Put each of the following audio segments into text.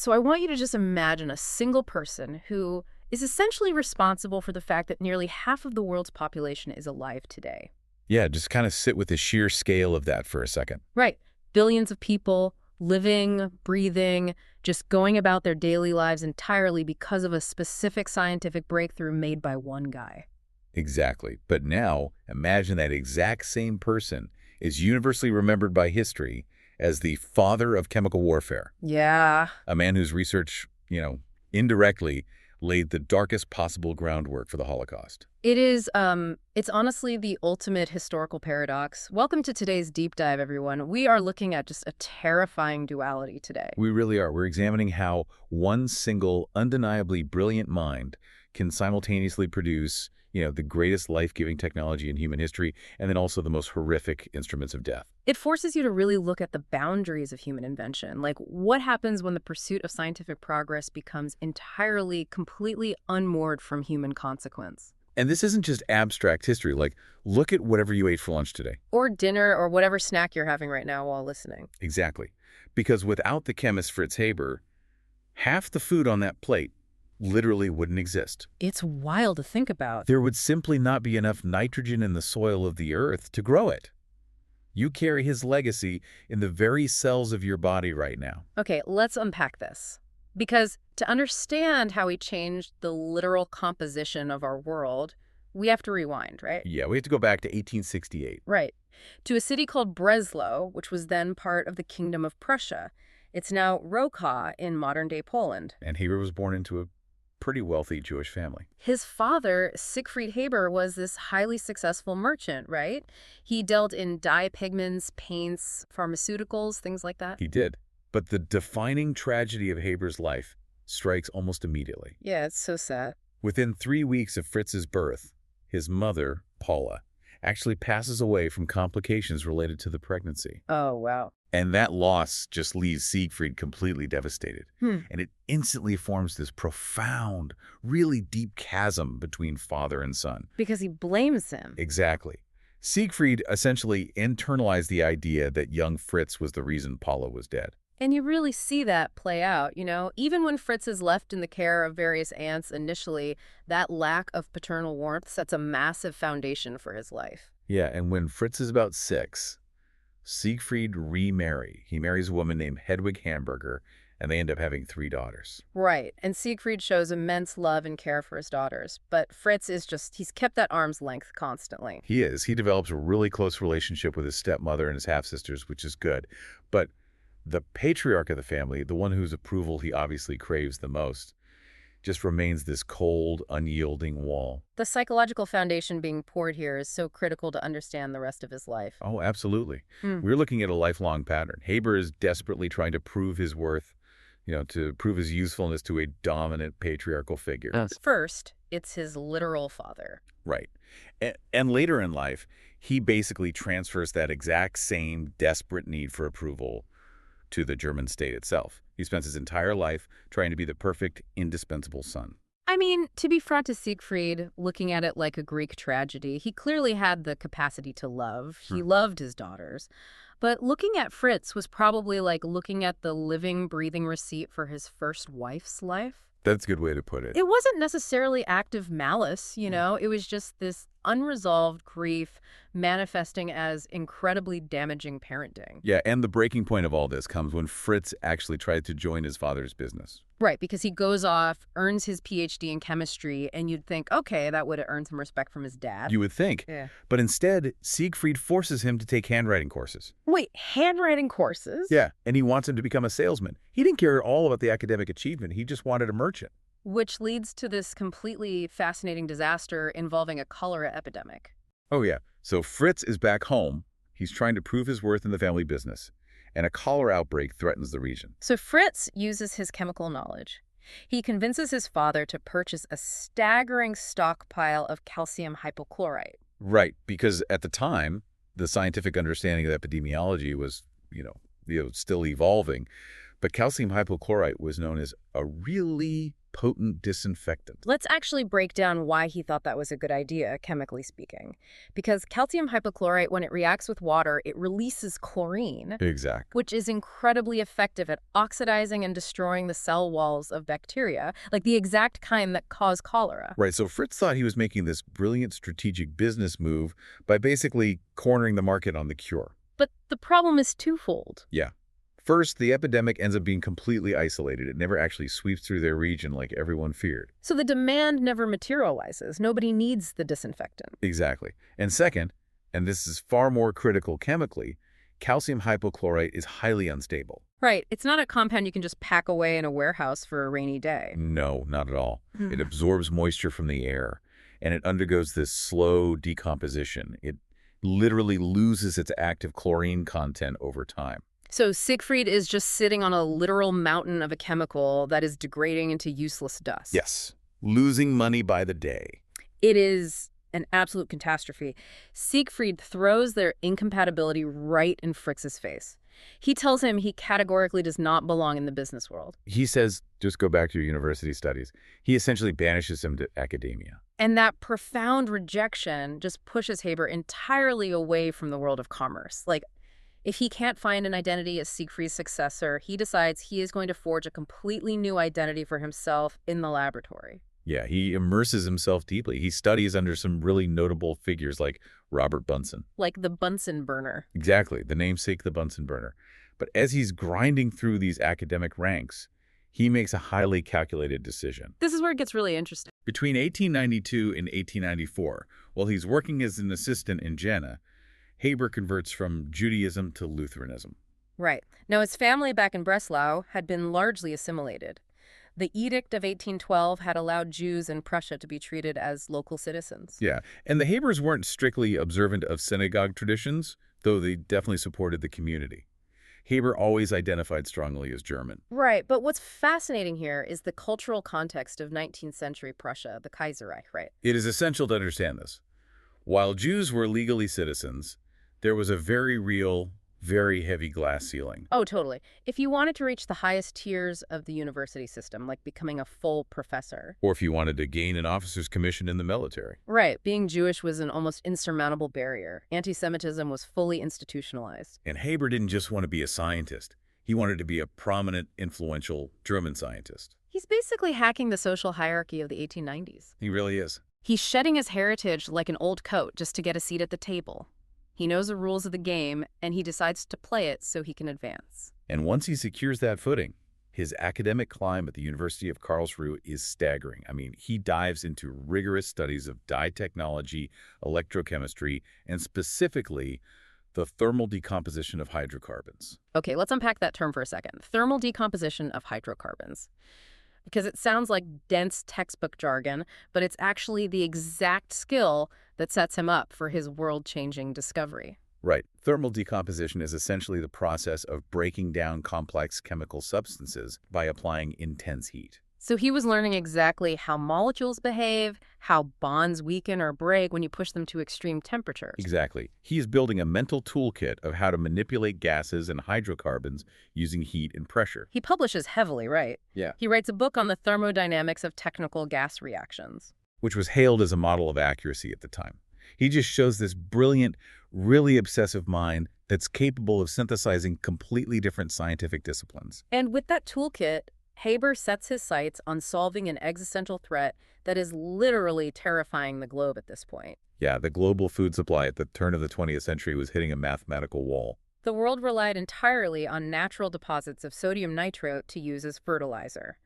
So I want you to just imagine a single person who is essentially responsible for the fact that nearly half of the world's population is alive today. Yeah, just kind of sit with the sheer scale of that for a second. Right. Billions of people living, breathing, just going about their daily lives entirely because of a specific scientific breakthrough made by one guy. Exactly. But now, imagine that exact same person is universally remembered by history as the father of chemical warfare. Yeah. A man whose research, indirectly laid the darkest possible groundwork for the Holocaust. It's honestly the ultimate historical paradox. Welcome to today's deep dive, everyone. We are looking at just a terrifying duality today. We really are. We're examining how one single, undeniably brilliant mind can simultaneously produce, the greatest life-giving technology in human history, and then also the most horrific instruments of death. It forces you to really look at the boundaries of human invention. Like, what happens when the pursuit of scientific progress becomes entirely, completely unmoored from human consequence? And this isn't just abstract history. Like, look at whatever you ate for lunch today. Or dinner, or whatever snack you're having right now while listening. Exactly. Because without the chemist Fritz Haber, half the food on that plate literally wouldn't exist. It's wild to think about. There would simply not be enough nitrogen in the soil of the earth to grow it. You carry his legacy in the very cells of your body right now. Okay, let's unpack this. Because to understand how he changed the literal composition of our world, we have to rewind, right? Yeah, we have to go back to 1868. Right. To a city called Breslau, which was then part of the Kingdom of Prussia. It's now Wrocław in modern-day Poland. And Haber was born into a pretty wealthy Jewish family. His father, Siegfried Haber, was this highly successful merchant, right? He dealt in dye pigments, paints, pharmaceuticals, things like that. He did. But the defining tragedy of Haber's life strikes almost immediately. Yeah, it's so sad. Within 3 weeks of Fritz's birth, his mother, Paula, actually passes away from complications related to the pregnancy. Oh, wow. And that loss just leaves Siegfried completely devastated. And it instantly forms this profound, really deep chasm between father and son. Because he blames him. Exactly. Siegfried essentially internalized the idea that young Fritz was the reason Paula was dead. And you really see that play out, Even when Fritz is left in the care of various aunts initially, that lack of paternal warmth sets a massive foundation for his life. Yeah, and when Fritz is about 6, Siegfried remarries. He marries a woman named Hedwig Hamburger, and they end up having 3 daughters. Right, and Siegfried shows immense love and care for his daughters. But Fritz he's kept that arm's length constantly. He is. He develops a really close relationship with his stepmother and his half-sisters, which is good. But the patriarch of the family, the one whose approval he obviously craves the most, just remains this cold, unyielding wall. The psychological foundation being poured here is so critical to understand the rest of his life. Oh, absolutely. We're looking at a lifelong pattern. Haber is desperately trying to prove his worth, to prove his usefulness to a dominant patriarchal figure. Yes. First, it's his literal father. Right. And later in life, he basically transfers that exact same desperate need for approval to the German state itself. He spends his entire life trying to be the perfect, indispensable son. I mean, to be frank to Siegfried, looking at it like a Greek tragedy, he clearly had the capacity to love. He loved his daughters. But looking at Fritz was probably like looking at the living, breathing receipt for his first wife's life. That's a good way to put it. It wasn't necessarily active malice, It was just this unresolved grief manifesting as incredibly damaging parenting. Yeah, and the breaking point of all this comes when Fritz actually tried to join his father's business. Right, because he goes off, earns his PhD in chemistry, and you'd think, okay, that would have earned some respect from his dad. You would think. Yeah. But instead, Siegfried forces him to take handwriting courses. Wait, handwriting courses? Yeah, and he wants him to become a salesman. He didn't care at all about the academic achievement. He just wanted a merchant. Which leads to this completely fascinating disaster involving a cholera epidemic. Oh, yeah. So Fritz is back home. He's trying to prove his worth in the family business. And a cholera outbreak threatens the region. So Fritz uses his chemical knowledge. He convinces his father to purchase a staggering stockpile of calcium hypochlorite. Right, because at the time, the scientific understanding of epidemiology was, still evolving. But calcium hypochlorite was known as a really potent disinfectant. Let's actually break down why he thought that was a good idea, chemically speaking. Because calcium hypochlorite, when it reacts with water, it releases chlorine, Exactly. which is incredibly effective at oxidizing and destroying the cell walls of bacteria, like the exact kind that cause cholera. Right, so Fritz thought he was making this brilliant strategic business move by basically cornering the market on the cure. But the problem is twofold. Yeah. First, the epidemic ends up being completely isolated. It never actually sweeps through their region like everyone feared. So the demand never materializes. Nobody needs the disinfectant. Exactly. And second, and this is far more critical chemically, calcium hypochlorite is highly unstable. Right. It's not a compound you can just pack away in a warehouse for a rainy day. No, not at all. It absorbs moisture from the air, and it undergoes this slow decomposition. It literally loses its active chlorine content over time. So Siegfried is just sitting on a literal mountain of a chemical that is degrading into useless dust. Yes, losing money by the day. It is an absolute catastrophe. Siegfried throws their incompatibility right in Fritz's face. He tells him he categorically does not belong in the business world. He says, just go back to your university studies. He essentially banishes him to academia. And that profound rejection just pushes Haber entirely away from the world of commerce. Like, if he can't find an identity as Siegfried's successor, he decides he is going to forge a completely new identity for himself in the laboratory. Yeah, he immerses himself deeply. He studies under some really notable figures like Robert Bunsen. Like the Bunsen burner. Exactly, the namesake the Bunsen burner. But as he's grinding through these academic ranks, he makes a highly calculated decision. This is where it gets really interesting. Between 1892 and 1894, while he's working as an assistant in Jena, Haber converts from Judaism to Lutheranism. Right. Now, his family back in Breslau had been largely assimilated. The Edict of 1812 had allowed Jews in Prussia to be treated as local citizens. Yeah, and the Habers weren't strictly observant of synagogue traditions, though they definitely supported the community. Haber always identified strongly as German. Right, but what's fascinating here is the cultural context of 19th century Prussia, the Kaiserreich, right? It is essential to understand this. While Jews were legally citizens, there was a very real, very heavy glass ceiling. Oh, totally. If you wanted to reach the highest tiers of the university system, like becoming a full professor. Or if you wanted to gain an officer's commission in the military. Right. Being Jewish was an almost insurmountable barrier. Anti-Semitism was fully institutionalized. And Haber didn't just want to be a scientist. He wanted to be a prominent, influential German scientist. He's basically hacking the social hierarchy of the 1890s. He really is. He's shedding his heritage like an old coat just to get a seat at the table. He knows the rules of the game, and he decides to play it so he can advance. And once he secures that footing, his academic climb at the University of Karlsruhe is staggering. I mean, he dives into rigorous studies of dye technology, electrochemistry, and specifically the thermal decomposition of hydrocarbons. Okay, let's unpack that term for a second. Thermal decomposition of hydrocarbons. Because it sounds like dense textbook jargon, but it's actually the exact skill that sets him up for his world-changing discovery. Right. Thermal decomposition is essentially the process of breaking down complex chemical substances by applying intense heat. So he was learning exactly how molecules behave, how bonds weaken or break when you push them to extreme temperatures. Exactly. He is building a mental toolkit of how to manipulate gases and hydrocarbons using heat and pressure. He publishes heavily, right? Yeah. He writes a book on the thermodynamics of technical gas reactions. Which was hailed as a model of accuracy at the time. He just shows this brilliant, really obsessive mind that's capable of synthesizing completely different scientific disciplines. And with that toolkit, Haber sets his sights on solving an existential threat that is literally terrifying the globe at this point. Yeah, the global food supply at the turn of the 20th century was hitting a mathematical wall. The world relied entirely on natural deposits of sodium nitrate to use as fertilizer.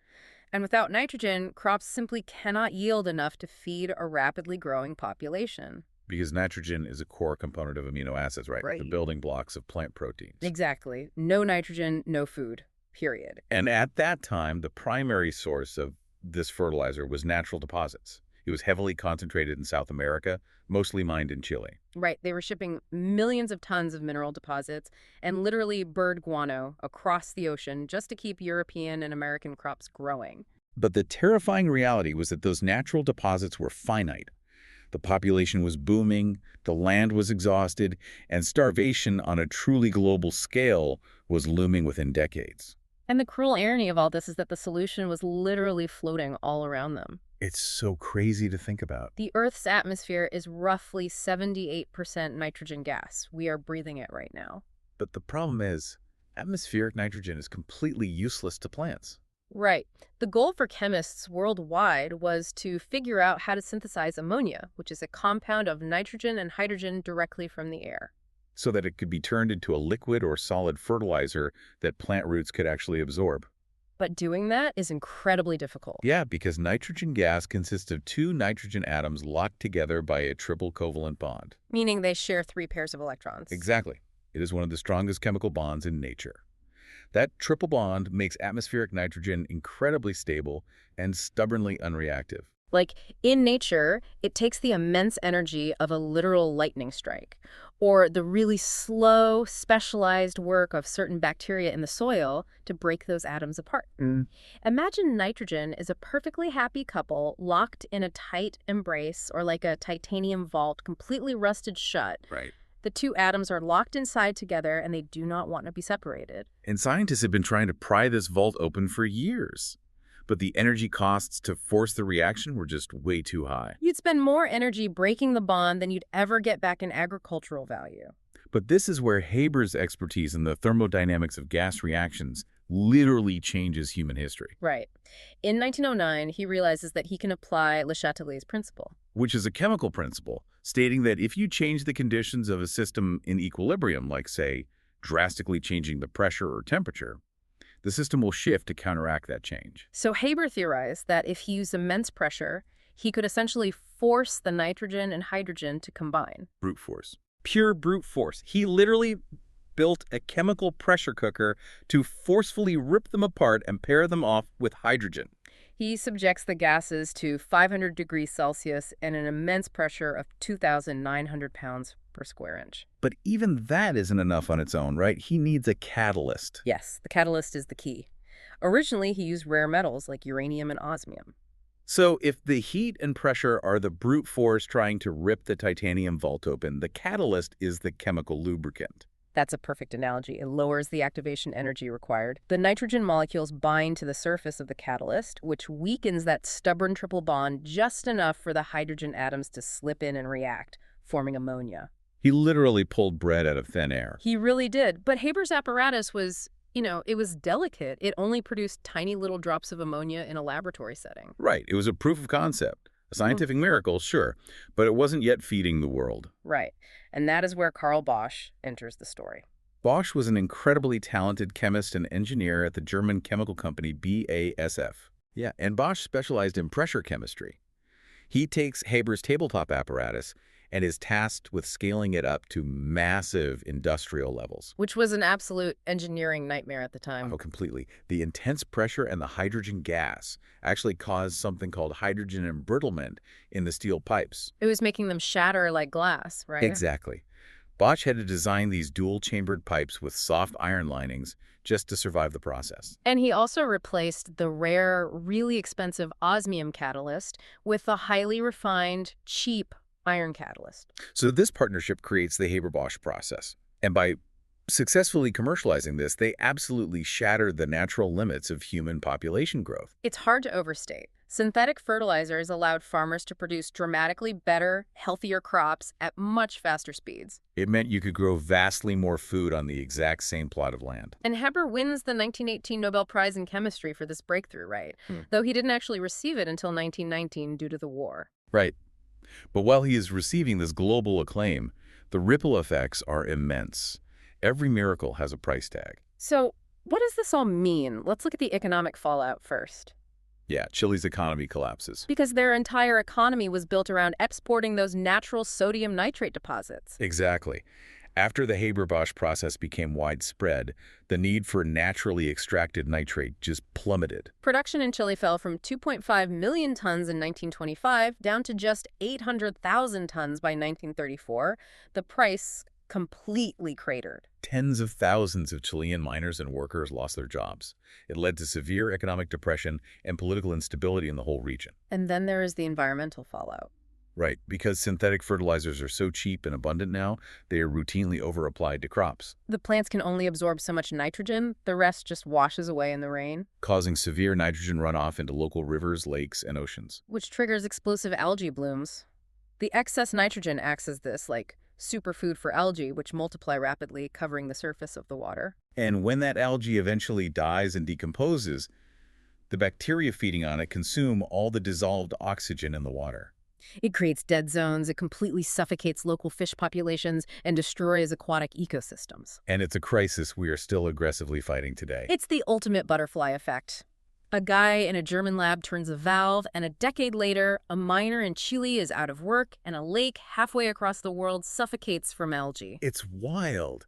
And without nitrogen, crops simply cannot yield enough to feed a rapidly growing population. Because nitrogen is a core component of amino acids, right? Right. The building blocks of plant proteins. Exactly. No nitrogen, no food. Period. And at that time, the primary source of this fertilizer was natural deposits. It was heavily concentrated in South America, mostly mined in Chile. Right. They were shipping millions of tons of mineral deposits and literally bird guano across the ocean just to keep European and American crops growing. But the terrifying reality was that those natural deposits were finite. The population was booming, the land was exhausted, and starvation on a truly global scale was looming within decades. And the cruel irony of all this is that the solution was literally floating all around them. It's so crazy to think about. The Earth's atmosphere is roughly 78% nitrogen gas. We are breathing it right now. But the problem is, atmospheric nitrogen is completely useless to plants. Right. The goal for chemists worldwide was to figure out how to synthesize ammonia, which is a compound of nitrogen and hydrogen directly from the air. So that it could be turned into a liquid or solid fertilizer that plant roots could actually absorb. But doing that is incredibly difficult. Yeah, because nitrogen gas consists of two nitrogen atoms locked together by a triple covalent bond. Meaning they share 3 pairs of electrons. Exactly. It is one of the strongest chemical bonds in nature. That triple bond makes atmospheric nitrogen incredibly stable and stubbornly unreactive. Like, in nature, it takes the immense energy of a literal lightning strike, or the really slow, specialized work of certain bacteria in the soil to break those atoms apart. Imagine nitrogen is a perfectly happy couple locked in a tight embrace, or like a titanium vault completely rusted shut. Right. The two atoms are locked inside together and they do not want to be separated. And scientists have been trying to pry this vault open for years. But the energy costs to force the reaction were just way too high. You'd spend more energy breaking the bond than you'd ever get back in agricultural value. But this is where Haber's expertise in the thermodynamics of gas reactions literally changes human history. Right. In 1909, he realizes that he can apply Le Chatelier's principle. Which is a chemical principle, stating that if you change the conditions of a system in equilibrium, like, say, drastically changing the pressure or temperature, the system will shift to counteract that change. So Haber theorized that if he used immense pressure, he could essentially force the nitrogen and hydrogen to combine. Brute force. Pure brute force. He literally built a chemical pressure cooker to forcefully rip them apart and pair them off with hydrogen. He subjects the gases to 500 degrees Celsius and an immense pressure of 2,900 pounds per square inch. But even that isn't enough on its own, right? He needs a catalyst. Yes, the catalyst is the key. Originally, he used rare metals like uranium and osmium. So if the heat and pressure are the brute force trying to rip the titanium vault open, the catalyst is the chemical lubricant. That's a perfect analogy. It lowers the activation energy required. The nitrogen molecules bind to the surface of the catalyst, which weakens that stubborn triple bond just enough for the hydrogen atoms to slip in and react, forming ammonia. He literally pulled bread out of thin air. He really did. But Haber's apparatus was, it was delicate. It only produced tiny little drops of ammonia in a laboratory setting. Right. It was a proof of concept. A scientific miracle, sure, but it wasn't yet feeding the world. Right. And that is where Carl Bosch enters the story. Bosch was an incredibly talented chemist and engineer at the German chemical company BASF. Yeah, and Bosch specialized in pressure chemistry. He takes Haber's tabletop apparatus and is tasked with scaling it up to massive industrial levels. Which was an absolute engineering nightmare at the time. Oh, completely. The intense pressure and the hydrogen gas actually caused something called hydrogen embrittlement in the steel pipes. It was making them shatter like glass, right? Exactly. Bosch had to design these dual-chambered pipes with soft iron linings just to survive the process. And he also replaced the rare, really expensive osmium catalyst with the highly refined, cheap iron catalyst. So this partnership creates the Haber-Bosch process. And by successfully commercializing this, they absolutely shattered the natural limits of human population growth. It's hard to overstate. Synthetic fertilizers allowed farmers to produce dramatically better, healthier crops at much faster speeds. It meant you could grow vastly more food on the exact same plot of land. And Haber wins the 1918 Nobel Prize in Chemistry for this breakthrough, right? Though he didn't actually receive it until 1919 due to the war. Right. But while he is receiving this global acclaim, the ripple effects are immense. Every miracle has a price tag. So what does this all mean? Let's look at the economic fallout first. Yeah, Chile's economy collapses. Because their entire economy was built around exporting those natural sodium nitrate deposits. Exactly. After the Haber-Bosch process became widespread, the need for naturally extracted nitrate just plummeted. Production in Chile fell from 2.5 million tons in 1925 down to just 800,000 tons by 1934. The price completely cratered. Tens of thousands of Chilean miners and workers lost their jobs. It led to severe economic depression and political instability in the whole region. And then there is the environmental fallout. Right, because synthetic fertilizers are so cheap and abundant now, they are routinely over-applied to crops, The plants can only absorb so much nitrogen, the rest just washes away in the rain, causing severe nitrogen runoff into local rivers, lakes, and oceans. which triggers explosive algae blooms. The excess nitrogen acts as this, like, superfood for algae, which multiply rapidly, covering the surface of the water. And when that algae eventually dies and decomposes, the bacteria feeding on it consume all the dissolved oxygen in the water. It creates dead zones, it completely suffocates local fish populations, and destroys aquatic ecosystems. And it's a crisis we are still aggressively fighting today. It's the ultimate butterfly effect. A guy in a German lab turns a valve, and a decade later, a miner in Chile is out of work, and a lake halfway across the world suffocates from algae. It's wild.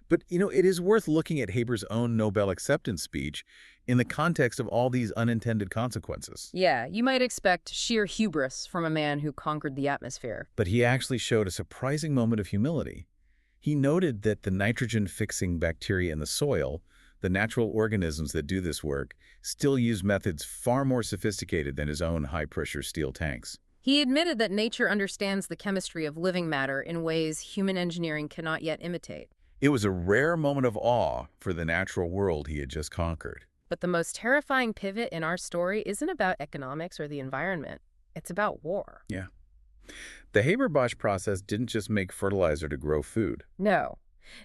But, it is worth looking at Haber's own Nobel acceptance speech in the context of all these unintended consequences. Yeah, you might expect sheer hubris from a man who conquered the atmosphere. But he actually showed a surprising moment of humility. He noted that the nitrogen-fixing bacteria in the soil, the natural organisms that do this work, still use methods far more sophisticated than his own high-pressure steel tanks. He admitted that nature understands the chemistry of living matter in ways human engineering cannot yet imitate. It was a rare moment of awe for the natural world he had just conquered. But the most terrifying pivot in our story isn't about economics or the environment. It's about war. Yeah. The Haber-Bosch process didn't just make fertilizer to grow food. No.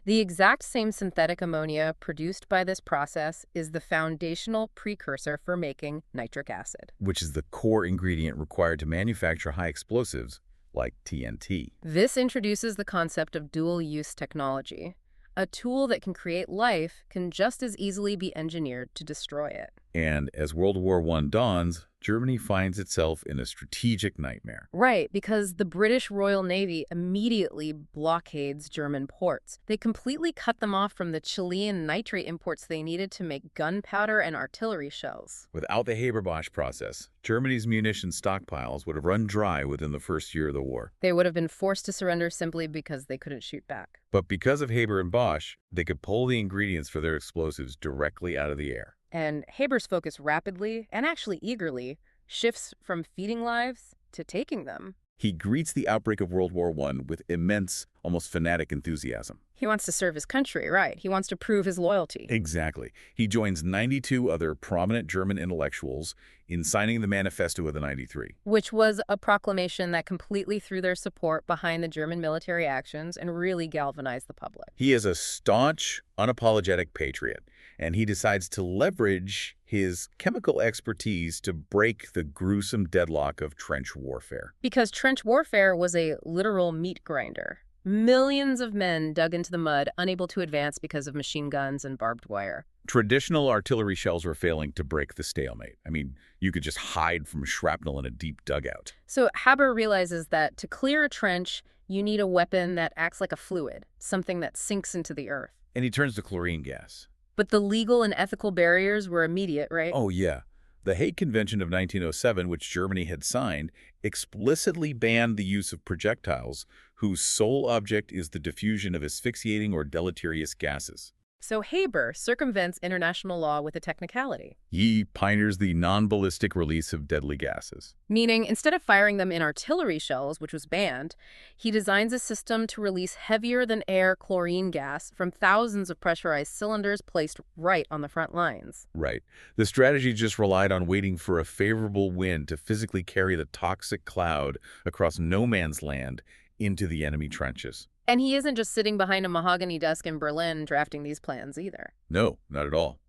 The exact same synthetic ammonia produced by this process is the foundational precursor for making nitric acid, Which is the core ingredient required to manufacture high explosives like TNT. This introduces the concept of dual-use technology. A tool that can create life can just as easily be engineered to destroy it. And as World War I dawns, Germany finds itself in a strategic nightmare. Right, because the British Royal Navy immediately blockades German ports. They completely cut them off from the Chilean nitrate imports they needed to make gunpowder and artillery shells. Without the Haber-Bosch process, Germany's munition stockpiles would have run dry within the first year of the war. They would have been forced to surrender simply because they couldn't shoot back. But because of Haber and Bosch, they could pull the ingredients for their explosives directly out of the air. And Haber's focus rapidly, and actually eagerly, shifts from feeding lives to taking them. He greets the outbreak of World War I with immense, almost fanatic enthusiasm. He wants to serve his country, right? He wants to prove his loyalty. Exactly. He joins 92 other prominent German intellectuals in signing the Manifesto of the 93. Which was a proclamation that completely threw their support behind the German military actions and really galvanized the public. He is a staunch, unapologetic patriot, and he decides to leverage his chemical expertise to break the gruesome deadlock of trench warfare. Because trench warfare was a literal meat grinder. Millions of men dug into the mud, unable to advance because of machine guns and barbed wire. Traditional artillery shells were failing to break the stalemate. I mean, you could just hide from shrapnel in a deep dugout. So Haber realizes that to clear a trench, you need a weapon that acts like a fluid, something that sinks into the earth. And he turns to chlorine gas. But the legal and ethical barriers were immediate, right? Oh, yeah. The Hague Convention of 1907, which Germany had signed, explicitly banned the use of projectiles whose sole object is the diffusion of asphyxiating or deleterious gases. So Haber circumvents international law with a technicality. He pioneers the non-ballistic release of deadly gases. Meaning, instead of firing them in artillery shells, which was banned, he designs a system to release heavier-than-air chlorine gas from thousands of pressurized cylinders placed right on the front lines. Right. The strategy just relied on waiting for a favorable wind to physically carry the toxic cloud across no man's land into the enemy trenches. And he isn't just sitting behind a mahogany desk in Berlin drafting these plans either. No, not at all.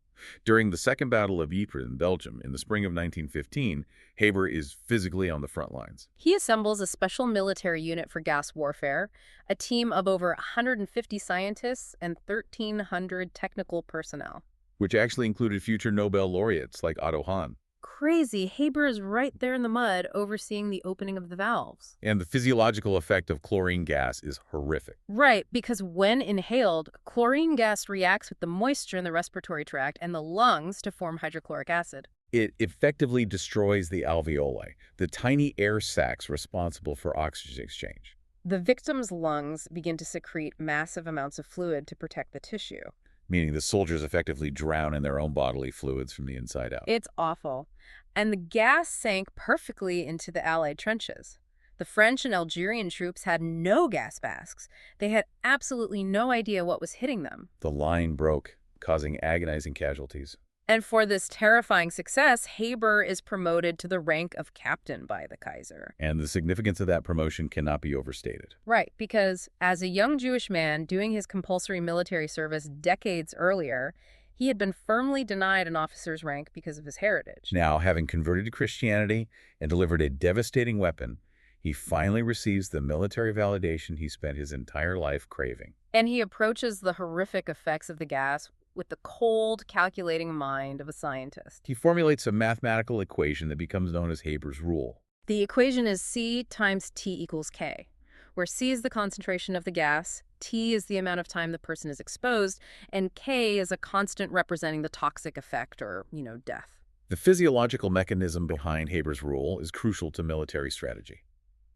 During the Second Battle of Ypres in Belgium in the spring of 1915, Haber is physically on the front lines. He assembles a special military unit for gas warfare, a team of over 150 scientists and 1,300 technical personnel. Which actually included future Nobel laureates like Otto Hahn. Crazy. Haber is right there in the mud overseeing the opening of the valves. And the physiological effect of chlorine gas is horrific. Right, because when inhaled, chlorine gas reacts with the moisture in the respiratory tract and the lungs to form hydrochloric acid. It effectively destroys the alveoli, the tiny air sacs responsible for oxygen exchange. The victim's lungs begin to secrete massive amounts of fluid to protect the tissue. Meaning the soldiers effectively drown in their own bodily fluids from the inside out. It's awful. And the gas sank perfectly into the Allied trenches. The French and Algerian troops had no gas masks. They had absolutely no idea what was hitting them. The line broke, causing agonizing casualties. And for this terrifying success, Haber is promoted to the rank of captain by the Kaiser. And the significance of that promotion cannot be overstated. Right, because as a young Jewish man doing his compulsory military service decades earlier, he had been firmly denied an officer's rank because of his heritage. Now, having converted to Christianity and delivered a devastating weapon, he finally receives the military validation he spent his entire life craving. And he approaches the horrific effects of the gas with the cold, calculating mind of a scientist. He formulates a mathematical equation that becomes known as Haber's rule. The equation is C times T equals K, where C is the concentration of the gas, T is the amount of time the person is exposed, and K is a constant representing the toxic effect or, death. The physiological mechanism behind Haber's rule is crucial to military strategy.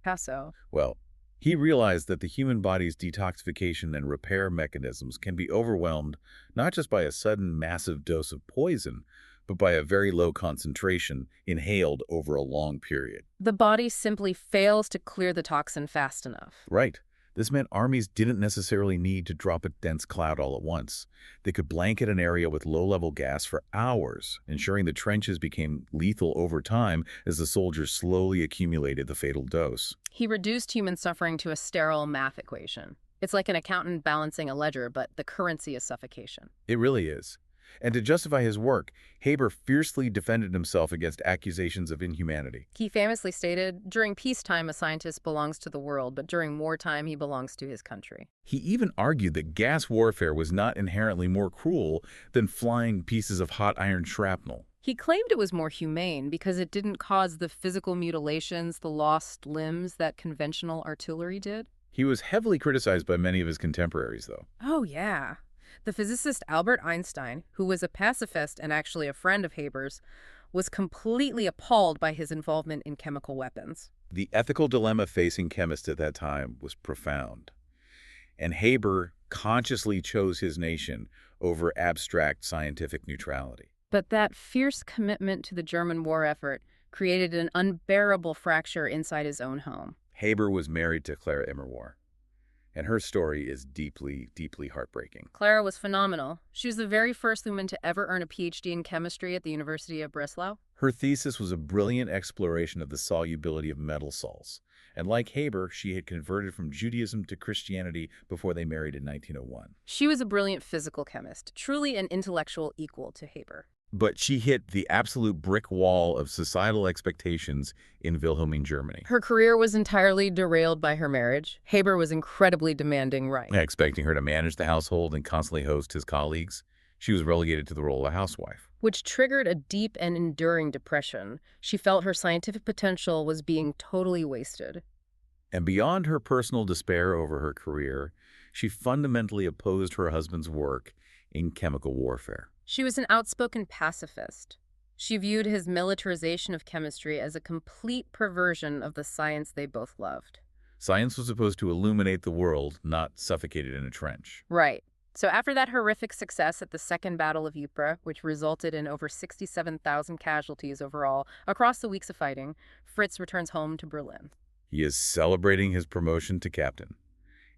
How so? Well, he realized that the human body's detoxification and repair mechanisms can be overwhelmed not just by a sudden massive dose of poison, but by a very low concentration inhaled over a long period. The body simply fails to clear the toxin fast enough. Right. This meant armies didn't necessarily need to drop a dense cloud all at once. They could blanket an area with low-level gas for hours, ensuring the trenches became lethal over time as the soldiers slowly accumulated the fatal dose. He reduced human suffering to a sterile math equation. It's like an accountant balancing a ledger, but the currency is suffocation. It really is. And to justify his work, Haber fiercely defended himself against accusations of inhumanity. He famously stated, during peacetime a scientist belongs to the world, but during wartime he belongs to his country. He even argued that gas warfare was not inherently more cruel than flying pieces of hot iron shrapnel. He claimed it was more humane because it didn't cause the physical mutilations, the lost limbs that conventional artillery did. He was heavily criticized by many of his contemporaries, though. Oh, yeah. The physicist Albert Einstein, who was a pacifist and actually a friend of Haber's, was completely appalled by his involvement in chemical weapons. The ethical dilemma facing chemists at that time was profound. And Haber consciously chose his nation over abstract scientific neutrality. But that fierce commitment to the German war effort created an unbearable fracture inside his own home. Haber was married to Clara Immerwahr, and her story is deeply, deeply heartbreaking. Clara was phenomenal. She was the very first woman to ever earn a PhD in chemistry at the University of Breslau. Her thesis was a brilliant exploration of the solubility of metal salts. And like Haber, she had converted from Judaism to Christianity before they married in 1901. She was a brilliant physical chemist, truly an intellectual equal to Haber. But she hit the absolute brick wall of societal expectations in Wilhelmine, Germany. Her career was entirely derailed by her marriage. Haber was incredibly demanding, right? Expecting her to manage the household and constantly host his colleagues, she was relegated to the role of a housewife. Which triggered a deep and enduring depression. She felt her scientific potential was being totally wasted. And beyond her personal despair over her career, she fundamentally opposed her husband's work in chemical warfare. She was an outspoken pacifist. She viewed his militarization of chemistry as a complete perversion of the science they both loved. Science was supposed to illuminate the world, not suffocate it in a trench. Right. So after that horrific success at the Second Battle of Ypres, which resulted in over 67,000 casualties overall across the weeks of fighting, Fritz returns home to Berlin. He is celebrating his promotion to captain,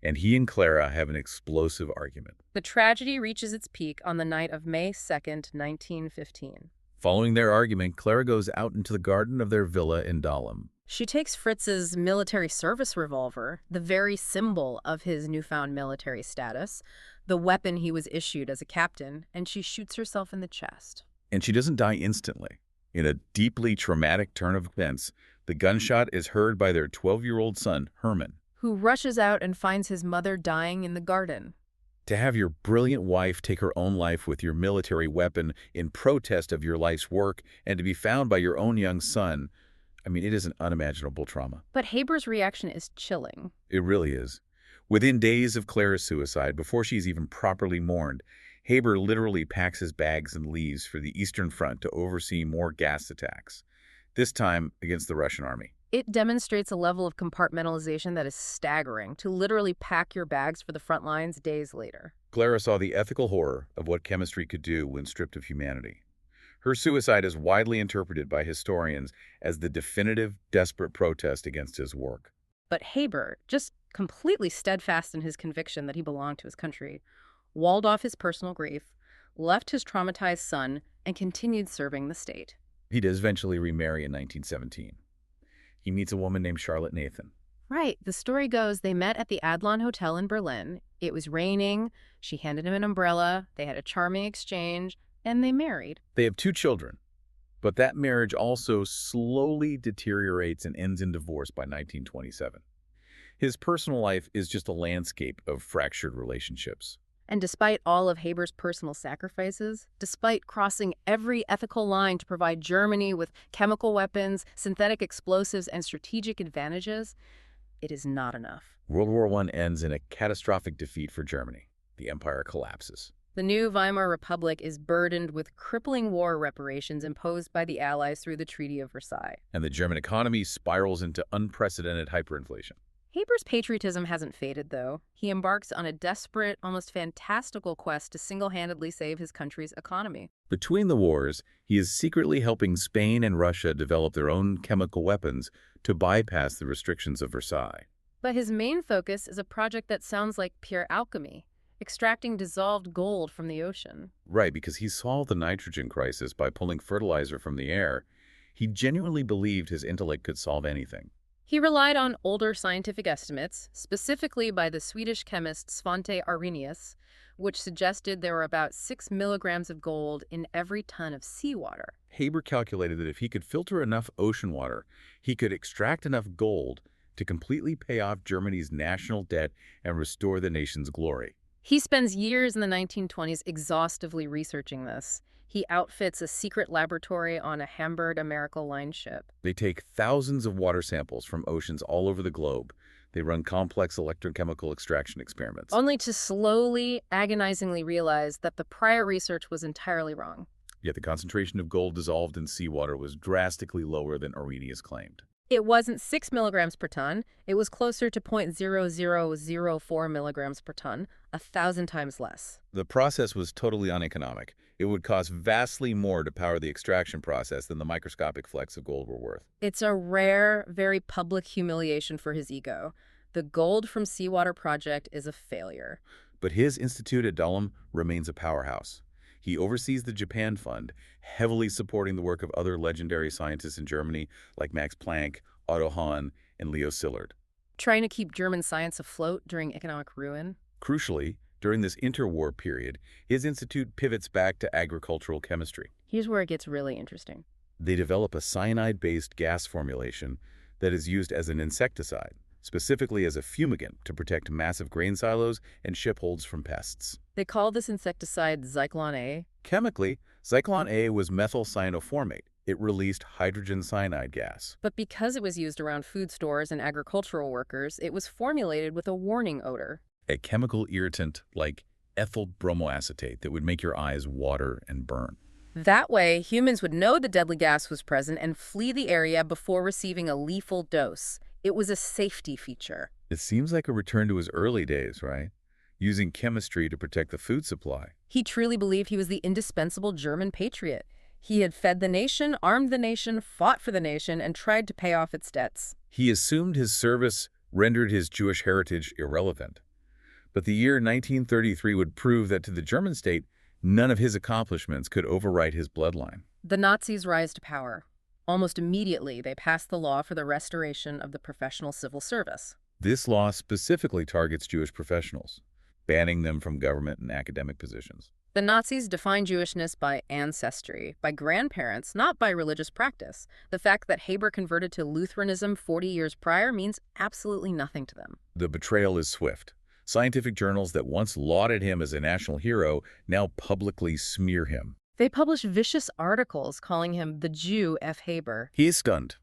and he and Clara have an explosive argument. The tragedy reaches its peak on the night of May 2nd, 1915. Following their argument, Clara goes out into the garden of their villa in Dahlem. She takes Fritz's military service revolver, the very symbol of his newfound military status, the weapon he was issued as a captain, and she shoots herself in the chest. And she doesn't die instantly. In a deeply traumatic turn of events, the gunshot is heard by their 12-year-old son, Hermann, who rushes out and finds his mother dying in the garden. To have your brilliant wife take her own life with your military weapon in protest of your life's work and to be found by your own young son, it is an unimaginable trauma. But Haber's reaction is chilling. It really is. Within days of Clara's suicide, before she's even properly mourned, Haber literally packs his bags and leaves for the Eastern Front to oversee more gas attacks, this time against the Russian army. It demonstrates a level of compartmentalization that is staggering, to literally pack your bags for the front lines days later. Clara saw the ethical horror of what chemistry could do when stripped of humanity. Her suicide is widely interpreted by historians as the definitive, desperate protest against his work. But Haber, just completely steadfast in his conviction that he belonged to his country, walled off his personal grief, left his traumatized son, and continued serving the state. He does eventually remarry in 1917. He meets a woman named Charlotte Nathan. Right. The story goes they met at the Adlon Hotel in Berlin. It was raining. She handed him an umbrella. They had a charming exchange, and they married. They have 2 children, but that marriage also slowly deteriorates and ends in divorce by 1927. His personal life is just a landscape of fractured relationships. And despite all of Haber's personal sacrifices, despite crossing every ethical line to provide Germany with chemical weapons, synthetic explosives, and strategic advantages, it is not enough. World War I ends in a catastrophic defeat for Germany. The empire collapses. The new Weimar Republic is burdened with crippling war reparations imposed by the Allies through the Treaty of Versailles. And the German economy spirals into unprecedented hyperinflation. Haber's patriotism hasn't faded, though. He embarks on a desperate, almost fantastical quest to single-handedly save his country's economy. Between the wars, he is secretly helping Spain and Russia develop their own chemical weapons to bypass the restrictions of Versailles. But his main focus is a project that sounds like pure alchemy, extracting dissolved gold from the ocean. Right, because he solved the nitrogen crisis by pulling fertilizer from the air. He genuinely believed his intellect could solve anything. He relied on older scientific estimates, specifically by the Swedish chemist Svante Arrhenius, which suggested there were about 6 milligrams of gold in every ton of seawater. Haber calculated that if he could filter enough ocean water, he could extract enough gold to completely pay off Germany's national debt and restore the nation's glory. He spends years in the 1920s exhaustively researching this. He outfits a secret laboratory on a Hamburg America Line ship. They take thousands of water samples from oceans all over the globe. They run complex electrochemical extraction experiments. Only to slowly, agonizingly realize that the prior research was entirely wrong. Yet the concentration of gold dissolved in seawater was drastically lower than Arrhenius claimed. It wasn't 6 milligrams per ton. It was closer to 0.0004 milligrams per ton, 1,000 times less. The process was totally uneconomic. It would cost vastly more to power the extraction process than the microscopic flecks of gold were worth. It's a rare, very public humiliation for his ego. The Gold from Seawater project is a failure. But his institute at Dahlem remains a powerhouse. He oversees the Japan Fund, heavily supporting the work of other legendary scientists in Germany like Max Planck, Otto Hahn, and Leo Szilard. Trying to keep German science afloat during economic ruin. Crucially, during this interwar period, his institute pivots back to agricultural chemistry. Here's where it gets really interesting. They develop a cyanide-based gas formulation that is used as an insecticide, specifically as a fumigant to protect massive grain silos and ship holds from pests. They call this insecticide Zyklon A. Chemically, Zyklon A was methyl cyanoformate. It released hydrogen cyanide gas. But because it was used around food stores and agricultural workers, it was formulated with a warning odor. A chemical irritant like ethyl bromoacetate that would make your eyes water and burn. That way, humans would know the deadly gas was present and flee the area before receiving a lethal dose. It was a safety feature. It seems like a return to his early days, right? Using chemistry to protect the food supply. He truly believed he was the indispensable German patriot. He had fed the nation, armed the nation, fought for the nation, and tried to pay off its debts. He assumed his service rendered his Jewish heritage irrelevant. But the year 1933 would prove that to the German state, none of his accomplishments could overwrite his bloodline. The Nazis rise to power. Almost immediately, they passed the law for the restoration of the professional civil service. This law specifically targets Jewish professionals, banning them from government and academic positions. The Nazis defined Jewishness by ancestry, by grandparents, not by religious practice. The fact that Haber converted to Lutheranism 40 years prior means absolutely nothing to them. The betrayal is swift. Scientific journals that once lauded him as a national hero now publicly smear him. They publish vicious articles calling him the Jew F. Haber. He is stunned.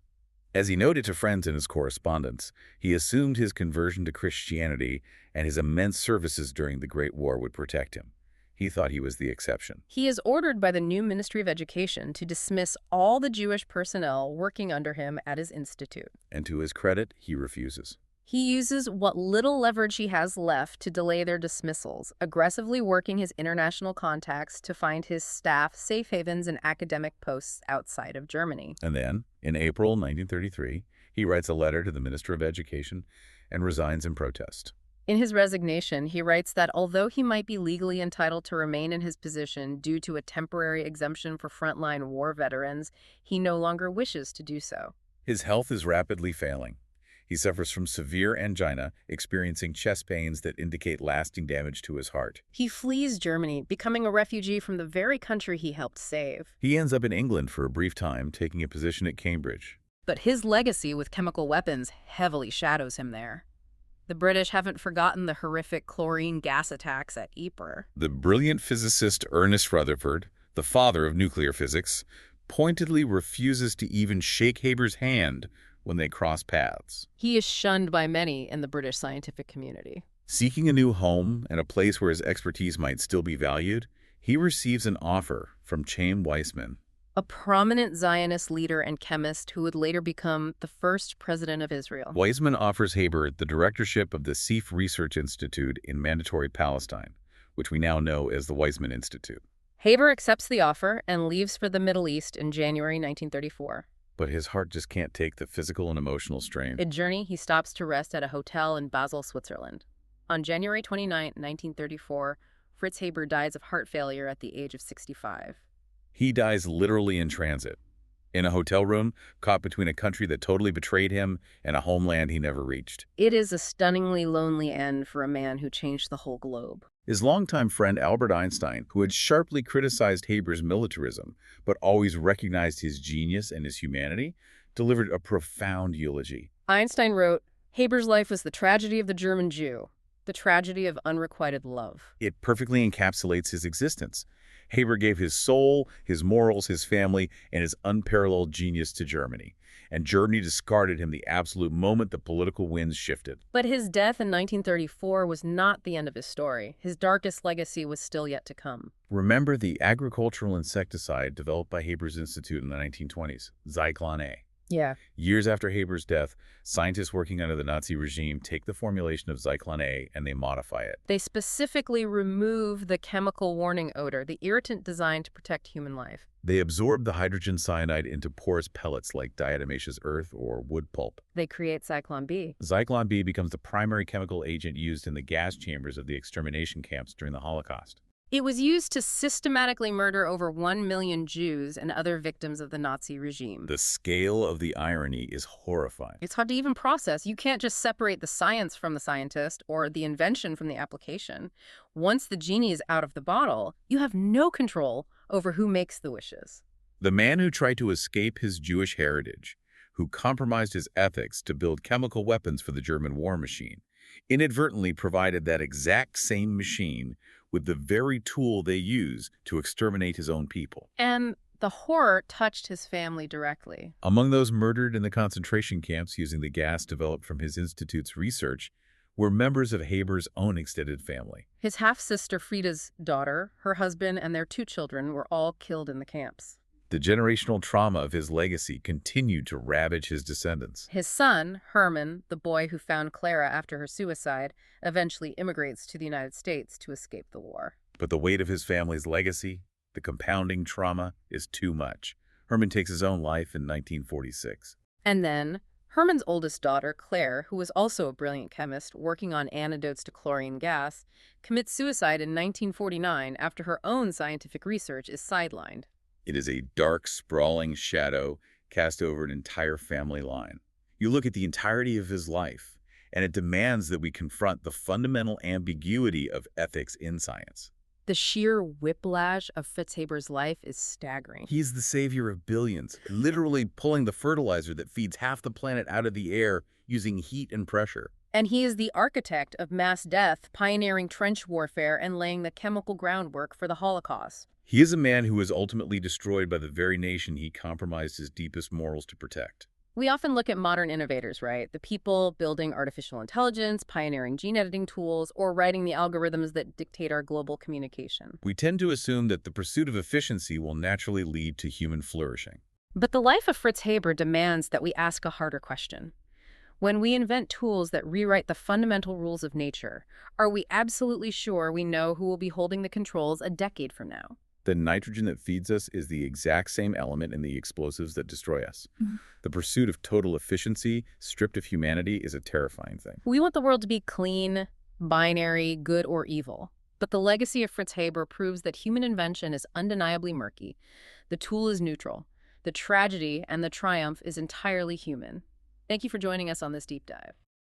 As he noted to friends in his correspondence, he assumed his conversion to Christianity and his immense services during the Great War would protect him. He thought he was the exception. He is ordered by the new Ministry of Education to dismiss all the Jewish personnel working under him at his institute. And to his credit, he refuses. He uses what little leverage he has left to delay their dismissals, aggressively working his international contacts to find his staff safe havens and academic posts outside of Germany. And then, in April 1933, he writes a letter to the Minister of Education and resigns in protest. In his resignation, he writes that although he might be legally entitled to remain in his position due to a temporary exemption for frontline war veterans, he no longer wishes to do so. His health is rapidly failing. He suffers from severe angina, experiencing chest pains that indicate lasting damage to his heart. He flees Germany, becoming a refugee from the very country he helped save. He ends up in England for a brief time, taking a position at Cambridge. But his legacy with chemical weapons heavily shadows him there. The British haven't forgotten the horrific chlorine gas attacks at Ypres. The brilliant physicist Ernest Rutherford, the father of nuclear physics, pointedly refuses to even shake Haber's hand when they cross paths. He is shunned by many in the British scientific community. Seeking a new home and a place where his expertise might still be valued, he receives an offer from Chaim Weizmann, A prominent Zionist leader and chemist who would later become the first president of Israel. Weizmann offers Haber the directorship of the Seif Research Institute in Mandatory Palestine, which we now know as the Weizmann Institute. Haber accepts the offer and leaves for the Middle East in January 1934. But his heart just can't take the physical and emotional strain. In journey, he stops to rest at a hotel in Basel, Switzerland. On January 29, 1934, Fritz Haber dies of heart failure at the age of 65. He dies literally in transit, in a hotel room, caught between a country that totally betrayed him and a homeland he never reached. It is a stunningly lonely end for a man who changed the whole globe. His longtime friend Albert Einstein, who had sharply criticized Haber's militarism, but always recognized his genius and his humanity, delivered a profound eulogy. Einstein wrote, "Haber's life was the tragedy of the German Jew, the tragedy of unrequited love." It perfectly encapsulates his existence. Haber gave his soul, his morals, his family, and his unparalleled genius to Germany. And Germany discarded him the absolute moment the political winds shifted. But his death in 1934 was not the end of his story. His darkest legacy was still yet to come. Remember the agricultural insecticide developed by Haber's Institute in the 1920s, Zyklon A. Yeah. Years after Haber's death, scientists working under the Nazi regime take the formulation of Zyklon A and they modify it. They specifically remove the chemical warning odor, the irritant designed to protect human life. They absorb the hydrogen cyanide into porous pellets like diatomaceous earth or wood pulp. They create Zyklon B. Zyklon B becomes the primary chemical agent used in the gas chambers of the extermination camps during the Holocaust. It was used to systematically murder over 1 million Jews and other victims of the Nazi regime. The scale of the irony is horrifying. It's hard to even process. You can't just separate the science from the scientist or the invention from the application. Once the genie is out of the bottle, you have no control over who makes the wishes. The man who tried to escape his Jewish heritage, who compromised his ethics to build chemical weapons for the German war machine, inadvertently provided that exact same machine with the very tool they use to exterminate his own people. And the horror touched his family directly. Among those murdered in the concentration camps using the gas developed from his institute's research were members of Haber's own extended family. His half-sister Frieda's daughter, her husband, and their 2 children were all killed in the camps. The generational trauma of his legacy continued to ravage his descendants. His son, Hermann, the boy who found Clara after her suicide, eventually immigrates to the United States to escape the war. But the weight of his family's legacy, the compounding trauma, is too much. Hermann takes his own life in 1946. And then, Hermann's oldest daughter, Claire, who was also a brilliant chemist working on antidotes to chlorine gas, commits suicide in 1949 after her own scientific research is sidelined. It is a dark, sprawling shadow cast over an entire family line. You look at the entirety of his life, and it demands that we confront the fundamental ambiguity of ethics in science. The sheer whiplash of Fritz Haber's life is staggering. He's the savior of billions, literally pulling the fertilizer that feeds half the planet out of the air using heat and pressure. And he is the architect of mass death, pioneering trench warfare and laying the chemical groundwork for the Holocaust. He is a man who was ultimately destroyed by the very nation he compromised his deepest morals to protect. We often look at modern innovators, right? The people building artificial intelligence, pioneering gene editing tools, or writing the algorithms that dictate our global communication. We tend to assume that the pursuit of efficiency will naturally lead to human flourishing. But the life of Fritz Haber demands that we ask a harder question. When we invent tools that rewrite the fundamental rules of nature, are we absolutely sure we know who will be holding the controls a decade from now? The nitrogen that feeds us is the exact same element in the explosives that destroy us. The pursuit of total efficiency, stripped of humanity, is a terrifying thing. We want the world to be clean, binary, good or evil. But the legacy of Fritz Haber proves that human invention is undeniably murky. The tool is neutral. The tragedy and the triumph is entirely human. Thank you for joining us on this deep dive.